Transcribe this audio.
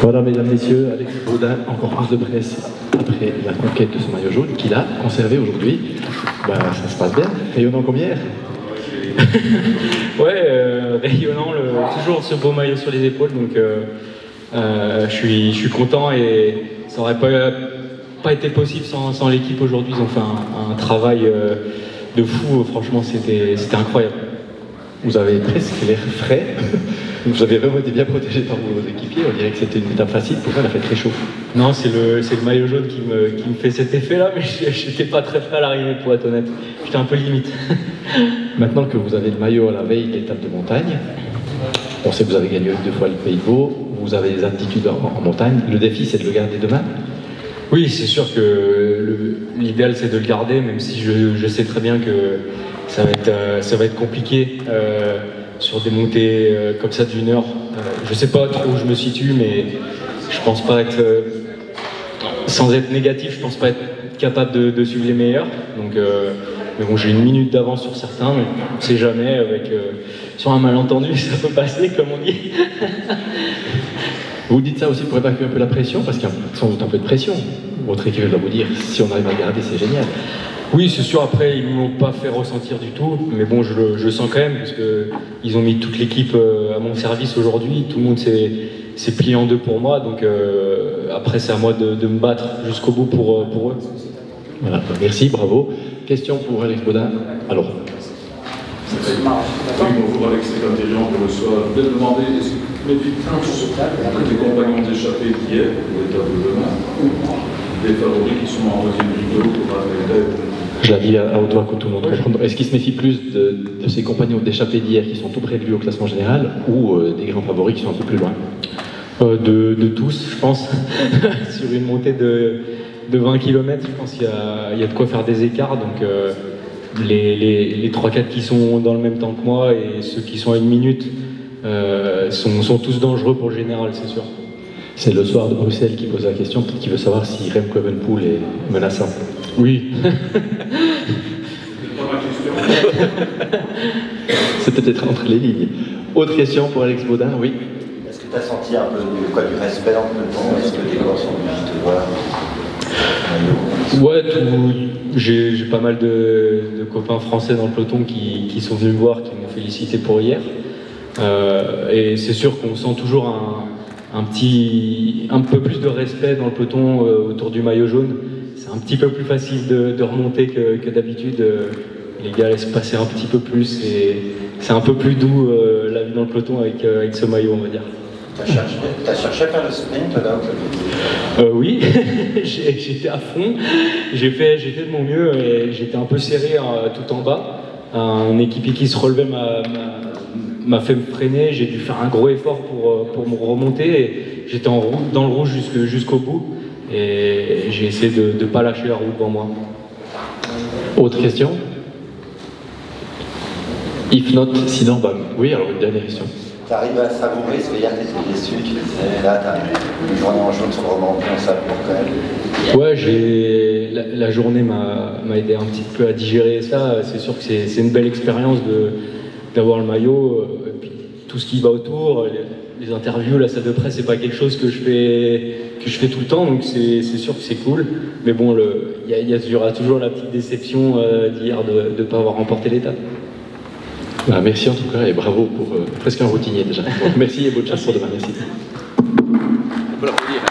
Voilà, mesdames, messieurs, Alex Baudin en conférence de presse après la conquête de ce maillot jaune qu'il a conservé aujourd'hui. Bah, ça se passe bien. Rayonnant combien? Ouais, rayonnant, toujours ce beau maillot sur les épaules, donc je suis content et ça aurait pas été possible sans l'équipe aujourd'hui. Ils ont fait un travail de fou, franchement c'était incroyable. Vous avez presque l'air frais. Vous avez vraiment été bien protégé par vos équipiers. On dirait que c'était une étape facile. Pourquoi il a fait très chaud? Non, c'est le maillot jaune qui me fait cet effet-là, mais j'étais pas très prêt à l'arrivée, pour être honnête. J'étais un peu limite. Maintenant que vous avez le maillot à la veille de l'étape de montagne, on sait que vous avez gagné 2 fois le Pays de Vaud, vous avez des aptitudes en montagne. Le défi, c'est de le garder demain? Oui, c'est sûr que l'idéal, c'est de le garder, même si je sais très bien que ça va être compliqué sur des montées comme ça d'1 heure. Je sais pas trop où je me situe, mais je pense pas être, sans être négatif, je pense pas être capable de suivre les meilleurs. Donc, mais bon, j'ai 1 minute d'avance sur certains, mais on ne sait jamais, sur un malentendu, ça peut passer, comme on dit. Vous dites ça aussi pour évacuer un peu la pression, parce qu'il y a sans doute un peu de pression. Votre équipe doit vous dire, si on arrive à le garder, c'est génial. Oui, c'est sûr, après, ils ne m'ont pas fait ressentir du tout, mais bon, je le sens quand même, parce qu'ils ont mis toute l'équipe à mon service aujourd'hui, tout le monde s'est plié en deux pour moi, donc après, c'est à moi de me battre jusqu'au bout pour eux. Voilà, merci, bravo. Question pour Alex Baudin. Alors. Oui, bonjour Alex, c'est comme dirigeant pour le soir. Je voulais demander, est-ce que tes compagnons d'échappée d'hier, pour l'étape de demain, des favoris qui sont en deuxième vidéo pour arriver? Je l'ai dit à haute voix que tout le monde comprend. Est-ce qu'il se méfie plus de ses compagnons d'échappée d'hier qui sont tout près de lui au classement général ou des grands favoris qui sont un peu plus loin? De tous, je pense. Sur une montée de 20 km, je pense qu'il y a de quoi faire des écarts. Donc les 3-4 qui sont dans le même temps que moi et ceux qui sont à 1 minute sont tous dangereux pour le général, c'est sûr. C'est le soir de Bruxelles qui pose la question, peut-être qu'il veut savoir si Remco Evenepoel est menaçant. Oui. C'est peut-être entre les lignes. Autre question pour Alex Baudin, oui. Est-ce que tu as senti un peu du respect dans le peloton? Est-ce que les gars sont venus te voir? Ouais, j'ai pas mal de copains français dans le peloton qui sont venus me voir, qui m'ont félicité pour hier. Et c'est sûr qu'on sent toujours un peu plus de respect dans le peloton autour du maillot jaune. C'est un petit peu plus facile de remonter que d'habitude. Les gars laissent passer un petit peu plus et c'est un peu plus doux la vie dans le peloton avec ce maillot, on va dire. T'as cherché à faire le sprint là? Oui, j'étais à fond. J'ai fait de mon mieux et j'étais un peu serré tout en bas. Un équipier qui se relevait m'a fait me freiner. J'ai dû faire un gros effort pour me remonter et j'étais dans le rouge jusqu'au bout. Et j'ai essayé de ne pas lâcher la roue devant moi. Autre question? If not, sinon, bah, oui, alors une dernière question. Tu arrives à savourer, parce que hier tu étais déçu, tu disais là, tu as une journée en jaune sur le remonté, on savoure quand même. Ouais, la journée m'a aidé un petit peu à digérer ça. C'est sûr que c'est une belle expérience d'avoir le maillot. Et puis, tout ce qui va autour, les interviews, la salle de presse, c'est pas quelque chose que je fais tout le temps, donc c'est sûr que c'est cool. Mais bon, il y aura toujours la petite déception d'hier de ne pas avoir remporté l'étape. Voilà, merci en tout cas et bravo pour presque un routinier déjà. Donc, merci et bonne chance pour demain. Merci. On peut l'applaudir.